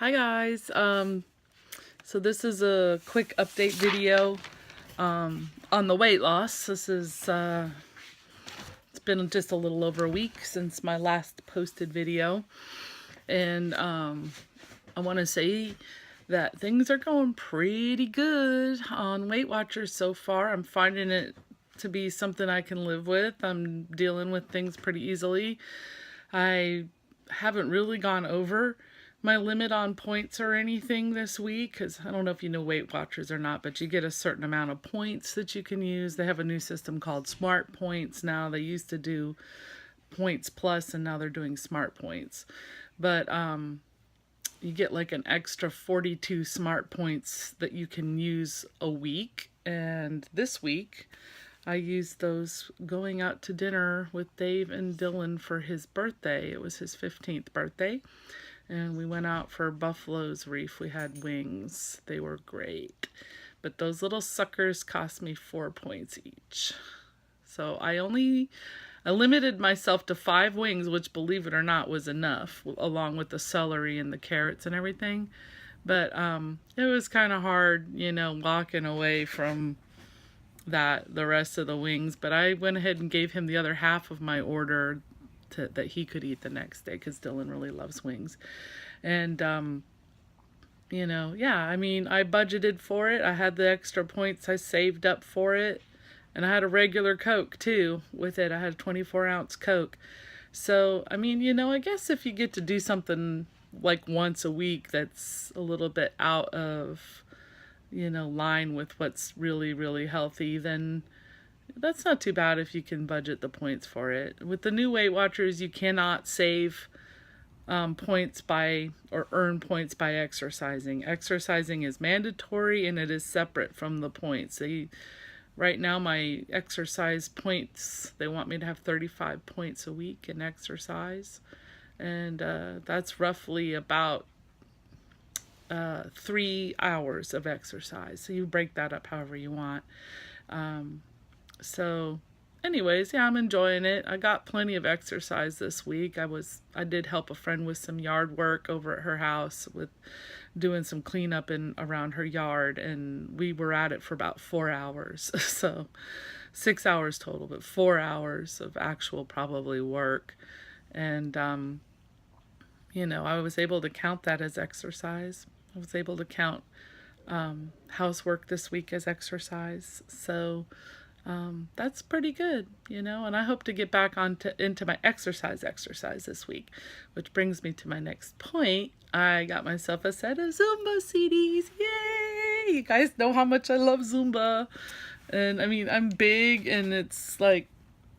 Hi guys. So this is a quick update video on the weight loss. It's been just a little over a week since my last posted video, and I want to say that things are going pretty good on Weight Watchers so far. I'm finding it to be something I can live with. I'm dealing with things pretty easily. I haven't really gone over my limit on points or anything this week, because I don't know if you know Weight Watchers or not, but you get a certain amount of points that you can use. They have a new system called Smart Points now. They used to do Points Plus, and now they're doing Smart Points. But you get like an extra 42 Smart Points that you can use a week. And this week, I used those going out to dinner with Dave and Dylan for his birthday. It was his 15th birthday. And we went out for Buffalo's Reef. We had wings. They were great. But those little suckers cost me 4 points each. So I limited myself to 5 wings, which, believe it or not, was enough, along with the celery and the carrots and everything. But it was kind of hard, walking away from the rest of the wings. But I went ahead and gave him the other half of my order that he could eat the next day, because Dylan really loves wings. And yeah, I mean, I budgeted for it. I had the extra points I saved up for it, and I had a regular Coke too with it. I had a 24-ounce Coke. So I mean, I guess if you get to do something like once a week that's a little bit out of line with what's really, really healthy, then that's not too bad if you can budget the points for it. With the new Weight Watchers, you cannot save points by or earn points by exercising. Exercising is mandatory, and it is separate from the points. Right now, my exercise points, they want me to have 35 points a week in exercise, and that's roughly about 3 hours of exercise. So you break that up however you want. So anyways, yeah, I'm enjoying it. I got plenty of exercise this week. I did help a friend with some yard work over at her house, with doing some cleanup around her yard, and we were at it for about 4 hours. So 6 hours total, but 4 hours of actual probably work. And I was able to count that as exercise. I was able to count housework this week as exercise. So that's pretty good, and I hope to get back into my exercise this week, which brings me to my next point. I got myself a set of Zumba CDs. Yay! You guys know how much I love Zumba. And I mean, I'm big, and it's like,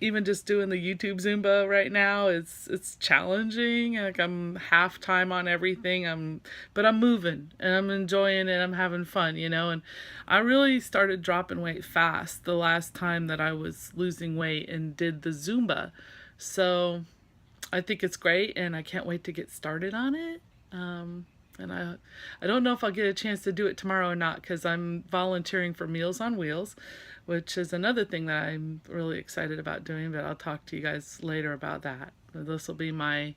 even just doing the YouTube Zumba right now, it's challenging. Like, I'm half time on everything. But I'm moving, and I'm enjoying it. I'm having fun, and I really started dropping weight fast the last time that I was losing weight and did the Zumba. So I think it's great, and I can't wait to get started on it. And I don't know if I'll get a chance to do it tomorrow or not, because I'm volunteering for Meals on Wheels, which is another thing that I'm really excited about doing, but I'll talk to you guys later about that. This will be my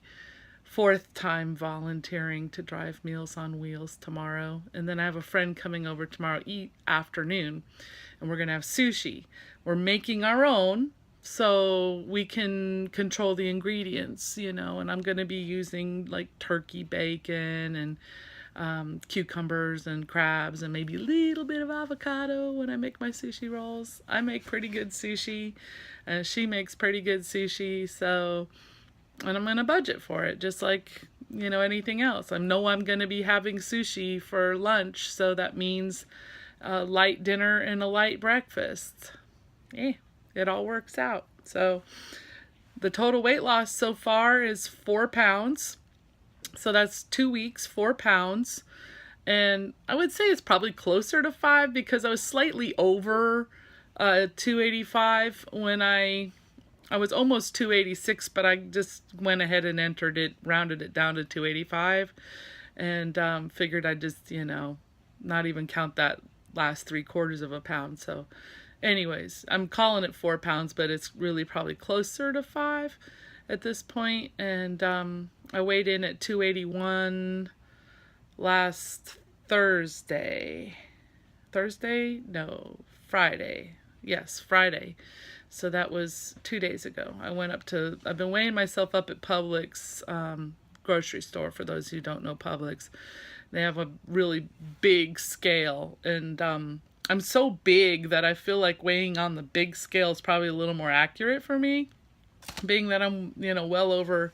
4th time volunteering to drive Meals on Wheels tomorrow. And then I have a friend coming over tomorrow afternoon, and we're going to have sushi. We're making our own, so we can control the ingredients, and I'm going to be using like turkey bacon and cucumbers and crabs, and maybe a little bit of avocado when I make my sushi rolls. I make pretty good sushi, and she makes pretty good sushi, and I'm going to budget for it, just like, anything else. I know I'm going to be having sushi for lunch, so that means a light dinner and a light breakfast. It all works out. So the total weight loss so far is 4 pounds. So that's 2 weeks, 4 pounds. And I would say it's probably closer to 5, because I was slightly over 285 when I was almost 286, but I just went ahead and rounded it down to 285, and figured I'd just, not even count that last 3/4 of a pound. So anyways, I'm calling it 4 pounds, but it's really probably closer to 5 at this point. And I weighed in at 281 last Thursday. Thursday? No, Friday. Yes, Friday. So that was 2 days ago. I've been weighing myself up at Publix, grocery store, for those who don't know Publix. They have a really big scale, and I'm so big that I feel like weighing on the big scale is probably a little more accurate for me, being that I'm, well over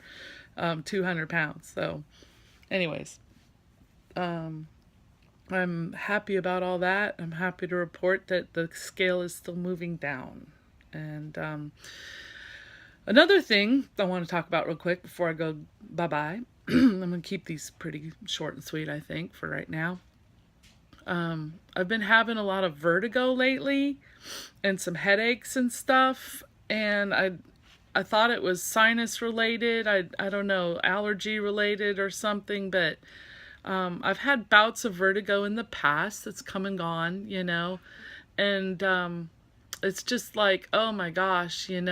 200 pounds. So, anyways, I'm happy about all that. I'm happy to report that the scale is still moving down. And another thing I want to talk about real quick before I go bye-bye, I'm going to keep these pretty short and sweet, I think, for right now. I've been having a lot of vertigo lately and some headaches and stuff. And I thought it was sinus related. I don't know, allergy related or something, but I've had bouts of vertigo in the past that's come and gone, and it's just like, oh my gosh, it's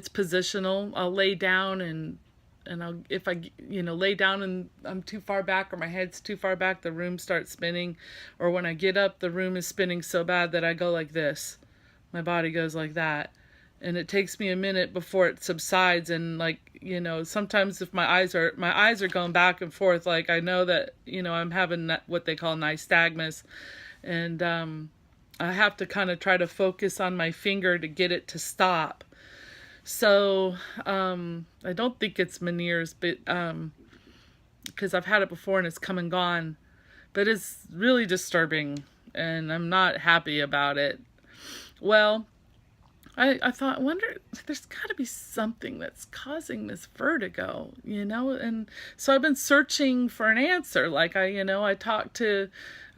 positional. I'll lay down and if I, lay down and I'm too far back or my head's too far back, the room starts spinning. Or when I get up, the room is spinning so bad that I go like this. My body goes like that. And it takes me a minute before it subsides. And sometimes if my eyes are going back and forth, like I know that, I'm having what they call nystagmus. And I have to kind of try to focus on my finger to get it to stop. So I don't think it's Meniere's, but because I've had it before and it's come and gone. But it's really disturbing, and I'm not happy about it. Well, I thought, I wonder, there's got to be something that's causing this vertigo, and so I've been searching for an answer. Like I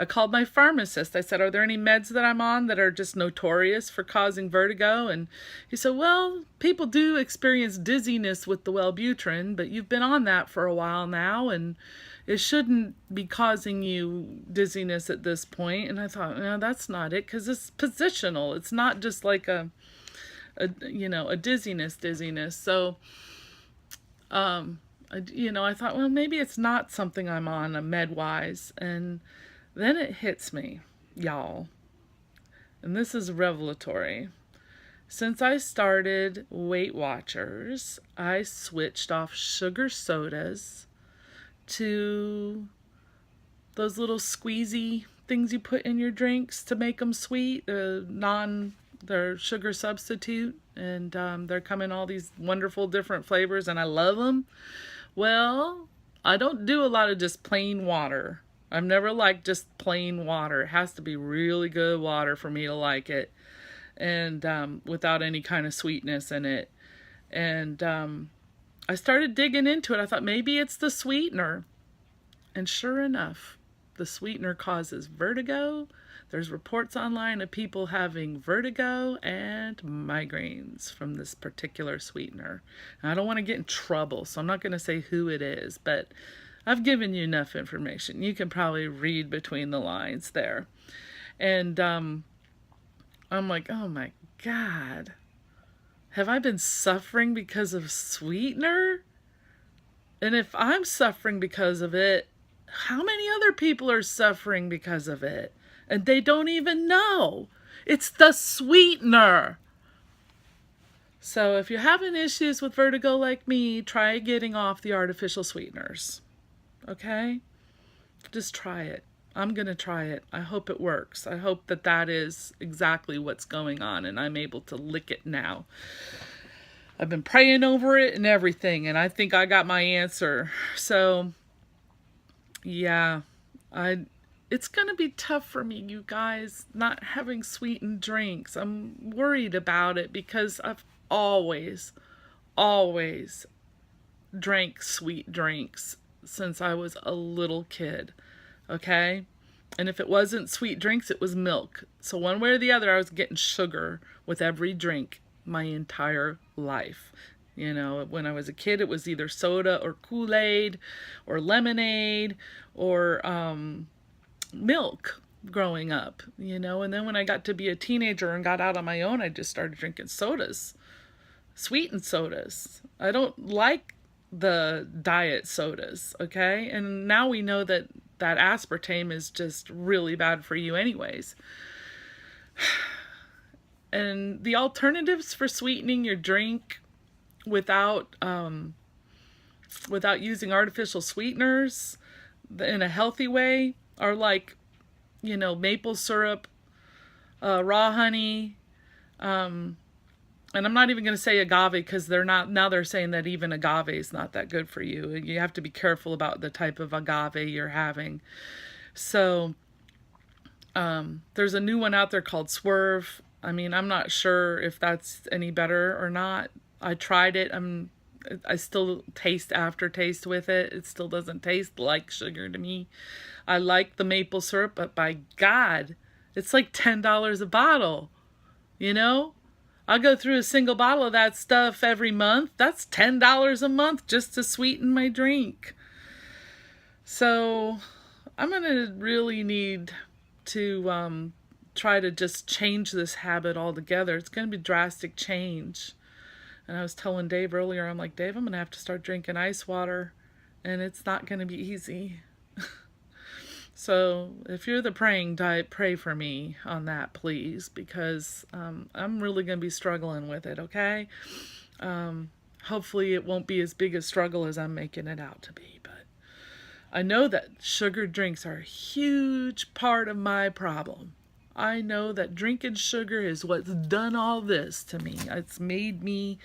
called my pharmacist. I said, are there any meds that I'm on that are just notorious for causing vertigo? And he said, well, people do experience dizziness with the Wellbutrin, but you've been on that for a while now, and it shouldn't be causing you dizziness at this point. And I thought, no, that's not it, because it's positional. It's not just like a dizziness. So, I thought, well, maybe it's not something I'm on med-wise. And then it hits me, y'all. And this is revelatory. Since I started Weight Watchers, I switched off sugar sodas to those little squeezy things you put in your drinks to make them sweet, they're sugar substitute, and they're coming all these wonderful different flavors, and I love them. Well, I don't do a lot of just plain water. I've never liked just plain water. It has to be really good water for me to like it, and without any kind of sweetness in it. And I started digging into it. I thought maybe it's the sweetener, and sure enough, the sweetener causes vertigo. There's reports online of people having vertigo and migraines from this particular sweetener. And I don't want to get in trouble, so I'm not going to say who it is, but I've given you enough information. You can probably read between the lines there. And I'm like, oh my God, have I been suffering because of sweetener? And if I'm suffering because of it, how many other people are suffering because of it? And they don't even know. It's the sweetener. So if you're having issues with vertigo like me, try getting off the artificial sweeteners. Okay? Just try it. I'm going to try it. I hope it works. I hope that is exactly what's going on and I'm able to lick it now. I've been praying over it and everything, and I think I got my answer. So, yeah, it's going to be tough for me, you guys, not having sweetened drinks. I'm worried about it because I've always drank sweet drinks since I was a little kid, okay? And if it wasn't sweet drinks, it was milk. So one way or the other, I was getting sugar with every drink my entire life. When I was a kid, it was either soda or Kool-Aid or lemonade or milk growing up, and then when I got to be a teenager and got out on my own, I just started drinking sodas, sweetened sodas. I don't like the diet sodas, okay? And now we know that that aspartame is just really bad for you anyways. And the alternatives for sweetening your drink without without using artificial sweeteners in a healthy way are like, you know, maple syrup, raw honey, and I'm not even going to say agave because they're not, now they're saying that even agave is not that good for you. You have to be careful about the type of agave you're having. So there's a new one out there called Swerve. I mean, I'm not sure if that's any better or not. I tried it. I still taste aftertaste with it. It still doesn't taste like sugar to me. I like the maple syrup, but by God, it's like $10 a bottle. You know? I'll go through a single bottle of that stuff every month. That's $10 a month just to sweeten my drink. So I'm going to really need to try to just change this habit altogether. It's going to be drastic change. And I was telling Dave earlier, I'm like, Dave, I'm going to have to start drinking ice water, and it's not going to be easy. So if you're the praying type, pray for me on that, please, because I'm really going to be struggling with it, okay? Hopefully it won't be as big a struggle as I'm making it out to be, but I know that sugar drinks are a huge part of my problem. I know that drinking sugar is what's done all this to me. It's made me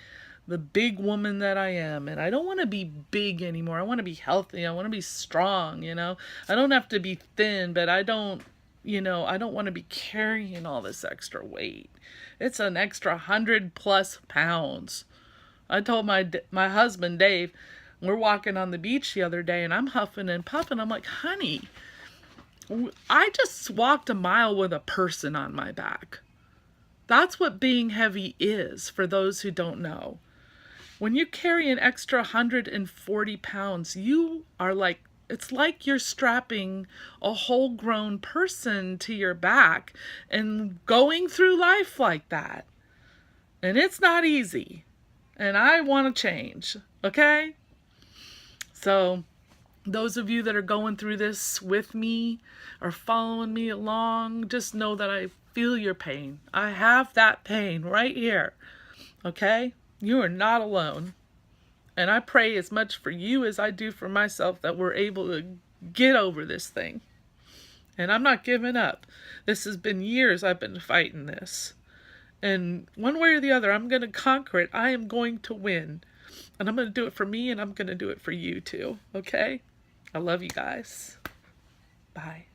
the big woman that I am. And I don't want to be big anymore. I want to be healthy. I want to be strong, you know. I don't have to be thin, but I don't, you know, I don't want to be carrying all this extra weight. It's an extra 100+ pounds. I told my husband, Dave, we're walking on the beach the other day and I'm huffing and puffing. I'm like, honey, I just walked a mile with a person on my back. That's what being heavy is, for those who don't know. When you carry an extra 140 pounds, you are like, it's like you're strapping a whole grown person to your back and going through life like that. And it's not easy. And I want to change, okay? So those of you that are going through this with me or following me along, just know that I feel your pain. I have that pain right here, okay? You are not alone. And I pray as much for you as I do for myself that we're able to get over this thing. And I'm not giving up. This has been years I've been fighting this. And one way or the other, I'm going to conquer it. I am going to win. And I'm going to do it for me, and I'm going to do it for you too. Okay? I love you guys. Bye.